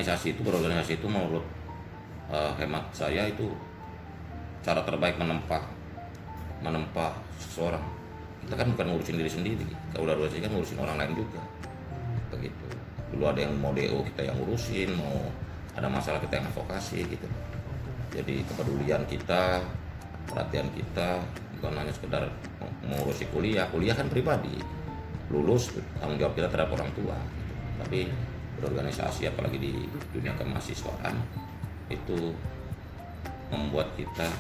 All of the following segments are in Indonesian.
berorganisasi itu menurut hemat saya itu cara terbaik menempa seseorang. Kita kan bukan ngurusin diri sendiri, kalau udah organisasi kan ngurusin orang lain juga, begitu. Dulu ada yang mau DO kita yang ngurusin, mau ada masalah kita yang advokasi gitu. Jadi kepedulian kita, perhatian kita bukan hanya sekedar mengurusi kuliah kan pribadi, lulus tanggung jawab kita terhadap orang tua gitu. Tapi berorganisasi apalagi di dunia kemahasiswaan itu membuat kita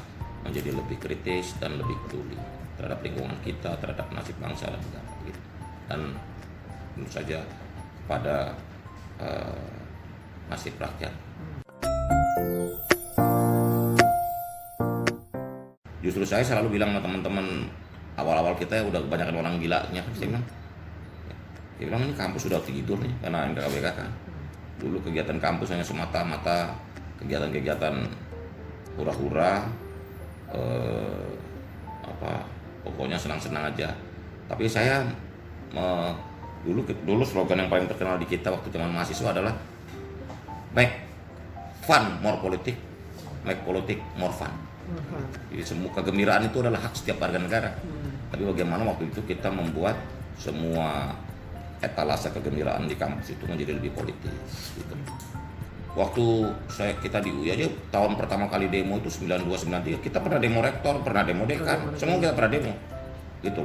menjadi lebih kritis dan lebih peduli terhadap lingkungan kita, terhadap nasib bangsa dan negara gitu. Dan tentu saja pada nasib rakyat. Justru saya selalu bilang sama teman-teman awal-awal kita udah kebanyakan orang gilanya, saya bilang ini kampus sudah tidur nih karena NKKBK kan. Dulu kegiatan kampus hanya semata-mata kegiatan-kegiatan hura-hura, pokoknya senang-senang aja. Tapi saya dulu slogan yang paling terkenal di kita waktu zaman mahasiswa adalah make fun more politik, make politik more fun. Jadi semua kegembiraan itu adalah hak setiap warga negara. Tapi bagaimana waktu itu kita membuat semua etalase kegembiraan di kampus itu menjadi lebih politis gitu. Waktu kita di UI aja tahun pertama kali demo itu 92-93 kita pernah demo rektor, pernah demo dekan, semua kita pernah demo gitu.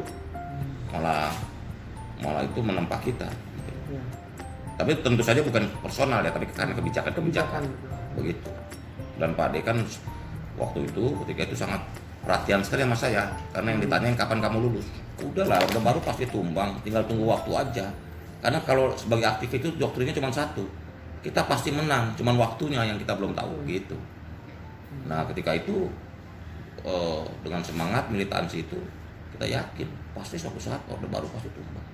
Malah itu menempa kita gitu. Tapi tentu saja bukan personal ya, tapi karena kebijakan begitu. Dan Pak Dekan waktu itu ketika itu sangat perhatian sekali sama saya karena yang ditanyain kapan kamu lulus. Udahlah, udah baru pasti tumbang, tinggal tunggu waktu aja. Karena kalau sebagai aktivis itu doktrinnya cuma satu, kita pasti menang, cuman waktunya yang kita belum tahu gitu. Nah ketika itu dengan semangat militansi itu kita yakin pasti suatu saat Orde Baru pasti tumbang.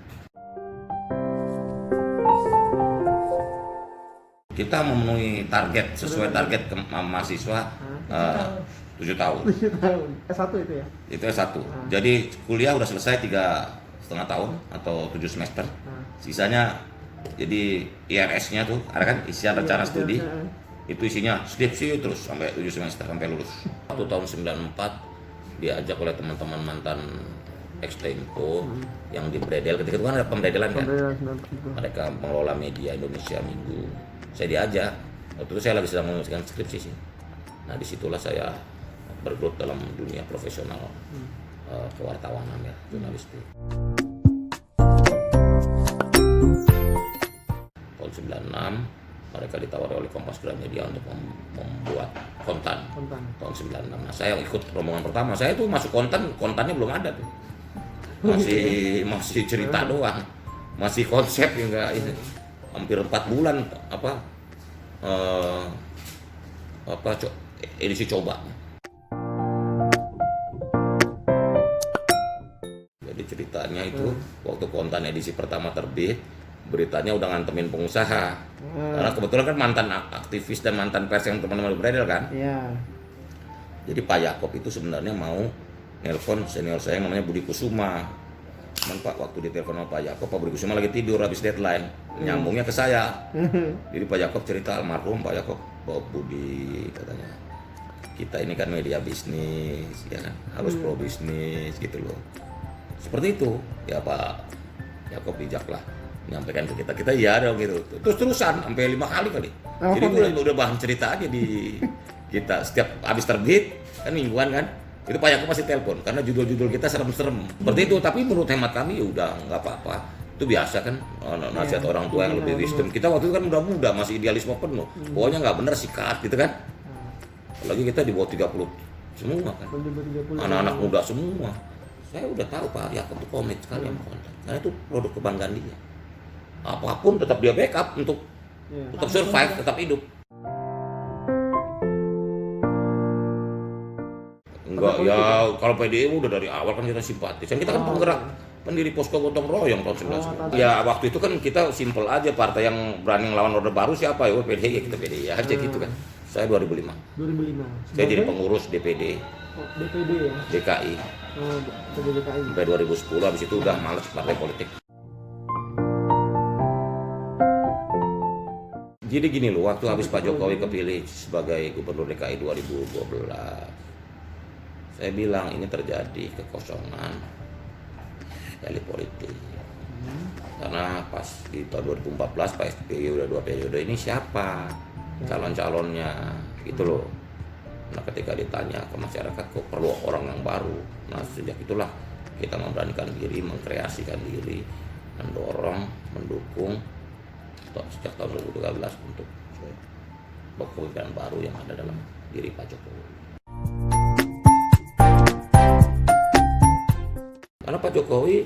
Kita memenuhi target sesuai target mahasiswa 7 tahun. 7 tahun. S1 itu ya? Itu S1. Jadi kuliah udah selesai 3,5 tahun atau 7 semester. Sisanya jadi IRS-nya tuh, ada kan isian rencana studi. Itu isinya skripsi terus sampai 7 semester sampai lulus. Waktu tahun 94 diajak oleh teman-teman mantan ex-Tempo yang di Bredel, ketika itu kan ada pembredelan kan. Mereka mengelola media Indonesia Minggu. Saya diajak. Waktu itu saya lagi sedang menuliskan skripsi sih. Nah disitulah saya bergelut dalam dunia profesional kewartawanan ya, jurnalistik. Tahun 96 mereka ditawari oleh Kompas Gramedia untuk membuat kontan. Tahun 96. Nah saya ikut rombongan pertama. Saya tuh masuk kontannya belum ada tuh. Masih cerita doang. Masih konsep ya enggak ini. Hampir 4 bulan edisi coba. Jadi ceritanya itu waktu kontan edisi pertama terbit, beritanya udah ngantemin pengusaha. Karena kebetulan kan mantan aktivis dan mantan pers yang teman-teman beredar kan. Iya. Jadi Pak Yakob itu sebenarnya mau nelpon senior saya namanya Budi Kusuma. Cuman Pak waktu ditelepon sama Pak Yakob, Pak Budi Kusuma lagi tidur habis deadline. Nyambungnya ke saya. Jadi Pak Yakob cerita almarhum Pak Yakob, Pak Budi katanya, kita ini kan media bisnis ya kan, harus pro bisnis gitu loh. Seperti itu ya Pak Yakob bijak lah menyampaikan ke kita iya dong gitu. Terus-terusan sampai 5 kali. Jadi udah bahan cerita aja di kita setiap habis terbit kan mingguan kan. Itu Pak Yakob pasti telepon karena judul-judul kita serem-serem seperti itu. Tapi menurut hemat kami ya udah nggak apa-apa, itu biasa kan nasihat orang tua yang lebih wisdom. Kita waktu itu kan udah muda, masih idealisme penuh, pokoknya nggak bener sikat gitu kan. Apalagi kita di bawah 30 semua kan, anak-anak muda semua. Saya udah tahu Pak Yakob tuh komit sekali sama konten karena itu produk kebanggaan dia. Apapun tetap dia backup untuk tetap survive, tetap hidup. Enggak ya, kalau PDI udah dari awal kan kita simpatis. Kan kita kan penggerak pendiri Posko Gotong Royong tahun 19. Ya waktu itu kan kita simpel aja, partai yang berani ngelawan Orde Baru siapa ya? PDI ya, kita PDI aja gitu kan. Saya 2005. Saya jadi pengurus DPD. DPD ya? DKI. DKI. Sampai 2010, habis itu udah males partai politik. Jadi gini loh, waktu habis Pak Jokowi kepilih sebagai Gubernur DKI 2012, saya bilang ini terjadi kekosongan elit politik. Karena pas di tahun 2014 Pak SBY udah 2 periode, ini siapa calon-calonnya gitu loh. Nah ketika ditanya ke masyarakat kok perlu orang yang baru, nah sejak itulah kita memberanikan diri, mengkreasikan diri, mendorong, mendukung sejak tahun 2013 untuk kepemimpinan baru yang ada dalam diri Pak Jokowi. Karena Pak Jokowi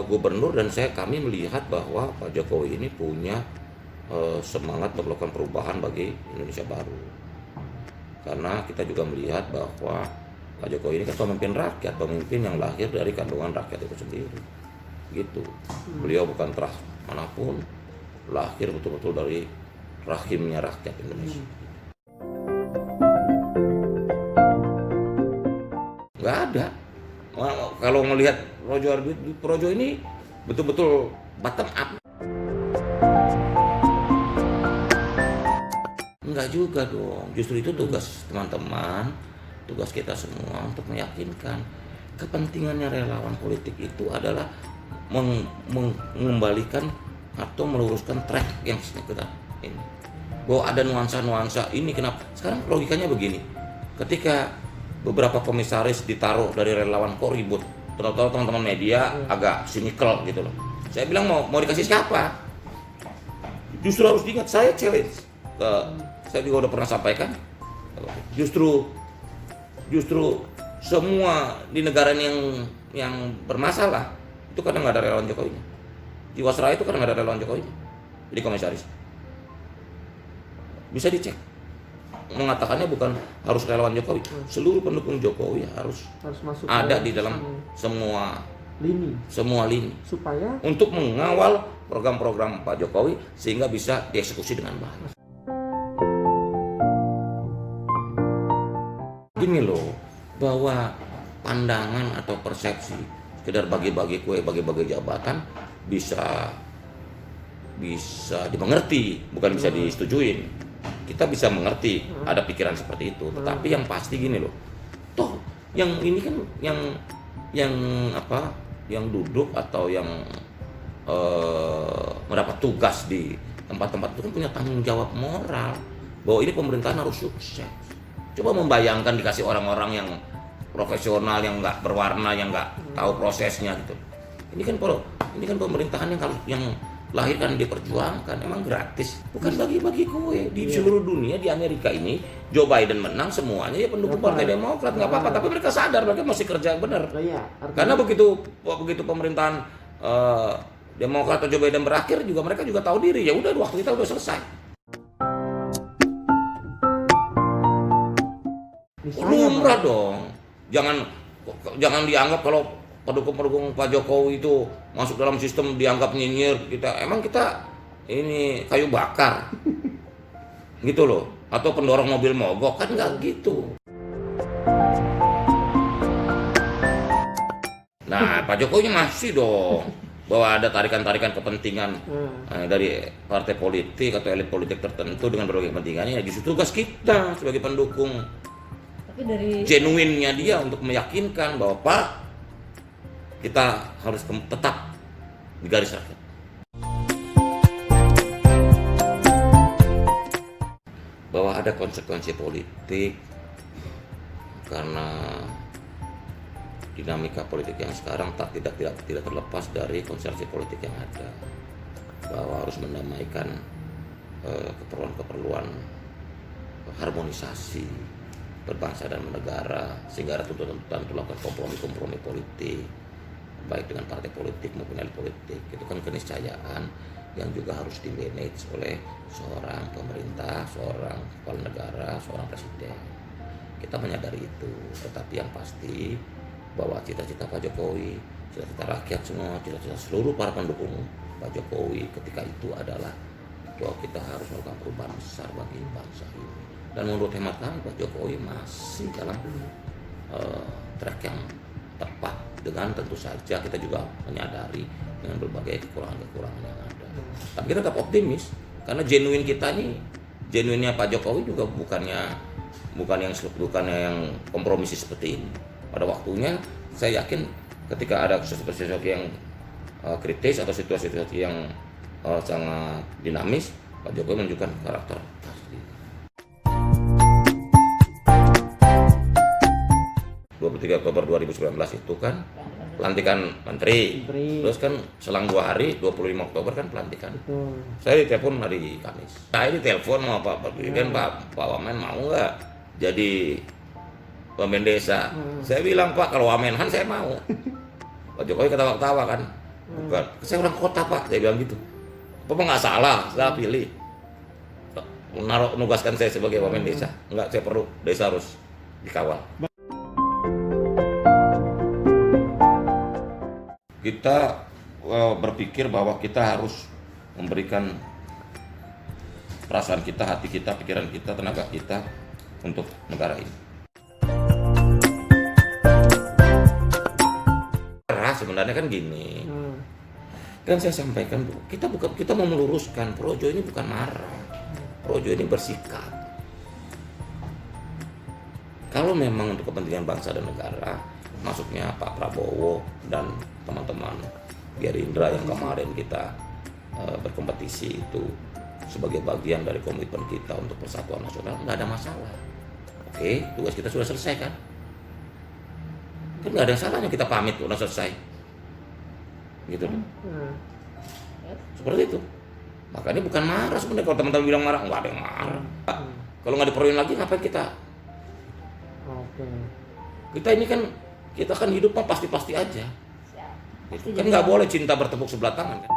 gubernur dan kami melihat bahwa Pak Jokowi ini punya semangat melakukan perubahan bagi Indonesia baru. Karena kita juga melihat bahwa Pak Jokowi ini kan pemimpin rakyat, pemimpin yang lahir dari kandungan rakyat itu sendiri. Gitu. Beliau bukan terah manapun, lahir betul-betul dari rahimnya rakyat Indonesia. Nggak ada. Kalau melihat Projo ini betul-betul bottom up. Enggak juga dong. Justru itu tugas teman-teman, tugas kita semua untuk meyakinkan kepentingannya relawan politik itu adalah mengembalikan atau meluruskan track yang kita ini. Bahwa ada nuansa-nuansa ini kenapa? Sekarang logikanya begini. Ketika beberapa komisaris ditaruh dari relawan kok ribut, terutama teman-teman media agak sinikal gitu loh. Saya bilang mau dikasih siapa? Justru harus diingat, saya challenge. Saya juga udah pernah sampaikan. Justru semua di negara yang bermasalah itu kadang nggak ada relawan Jokowi. Jiwasraya itu kadang nggak ada relawan Jokowi. Jadi komisaris bisa dicek. Mengatakannya bukan harus relawan Jokowi, seluruh pendukung Jokowi harus masuk ada di dalam semua lini supaya untuk mengawal program-program Pak Jokowi sehingga bisa dieksekusi dengan baik. Gini loh, bahwa pandangan atau persepsi sekedar bagi-bagi kue, bagi-bagi jabatan bisa dimengerti, bukan bisa disetujuin. Kita bisa mengerti ada pikiran seperti itu, tetapi yang pasti gini loh, toh yang ini kan yang duduk atau yang mendapat tugas di tempat-tempat itu kan punya tanggung jawab moral bahwa ini pemerintahan harus sukses. Coba membayangkan dikasih orang-orang yang profesional, yang nggak berwarna, yang nggak tahu prosesnya gitu. Ini kan pemerintahan yang lahir kan diperjuangkan, emang gratis, bukan bagi-bagi kue. Di seluruh dunia, di Amerika ini Joe Biden menang semuanya ya pendukung Partai Demokrat, nggak apa-apa, tapi mereka sadar mereka masih kerja yang benar. Karena begitu pemerintahan Demokrat atau Joe Biden berakhir juga mereka juga tahu diri, ya udah waktu kita udah selesai. Lumrah dong, jangan dianggap kalau pendukung Pak Jokowi itu masuk dalam sistem dianggap nyinyir emang kita ini kayu bakar gitu loh, atau pendorong mobil mogok, kan nggak gitu. Nah Pak Jokowi masih dong bahwa ada tarikan-tarikan kepentingan dari partai politik atau elit politik tertentu dengan berbagai kepentingannya. Justru tugas kita sebagai pendukung genuinnya dia untuk meyakinkan bahwa Pak, kita harus tetap di garis rakyat. Bahwa ada konsekuensi politik karena dinamika politik yang sekarang tidak terlepas dari konstelasi politik yang ada. Bahwa harus mendamaikan keperluan harmonisasi berbangsa dan bernegara, sehingga ada tuntutan untuk melakukan kompromi politik baik dengan partai politik maupun elit politik. Itu kan keniscayaan yang juga harus di-manage oleh seorang pemerintah, seorang kepala negara, seorang presiden. Kita menyadari itu, tetapi yang pasti bahwa cita-cita Pak Jokowi, cita-cita rakyat semua, cita-cita seluruh para pendukung Pak Jokowi ketika itu adalah bahwa kita harus melakukan perubahan besar bagi bangsa ini. Dan menurut hemat kami Pak Jokowi masih dalam track yang tepat, dengan tentu saja kita juga menyadari dengan berbagai kekurangan yang ada. Tapi kita tetap optimis Karena genuine kita nih, genuinenya Pak Jokowi juga bukan yang kompromisi seperti ini. Pada waktunya saya yakin ketika ada situasi yang kritis atau situasi yang sangat dinamis, Pak Jokowi menunjukkan karakter asli. 23 Oktober 2019 itu kan pelantikan menteri. Terus kan selang 2 hari 25 Oktober kan pelantikan. Betul. Saya ditelepon hari Kamis. Saya ditelepon sama Pak Presiden, Pak Wamen mau nggak jadi wamen desa? Saya bilang, Pak, kalau wamenhan saya mau. Pak Jokowi ketawa-ketawa kan. Bukan, saya orang kota, Pak. Saya bilang gitu. Apa nggak salah, saya pilih. Nugaskan saya sebagai wamen desa. Enggak, saya perlu desa harus dikawal. Kita berpikir bahwa kita harus memberikan perasaan kita, hati kita, pikiran kita, tenaga kita untuk negara ini. Sebenarnya kan gini, kan saya sampaikan, kita mau meluruskan, Projo ini bukan marah, Projo ini bersikap. Kalau memang untuk kepentingan bangsa dan negara, masuknya Pak Prabowo dan teman-teman Gerindra yang kemarin kita berkompetisi itu sebagai bagian dari komitmen kita untuk persatuan nasional, nggak ada masalah. Oke, tugas kita sudah selesai kan? Kan nggak ada salahnya kita pamit udah selesai. Gitu. Seperti itu. Makanya bukan marah sebenarnya. Kalau teman-teman bilang marah, nggak ada yang marah. Kalau nggak diperluin lagi, ngapain kita? Kita kan hidup mah pasti-pasti aja. Gitu. Kan nggak boleh cinta bertepuk sebelah tangan kan?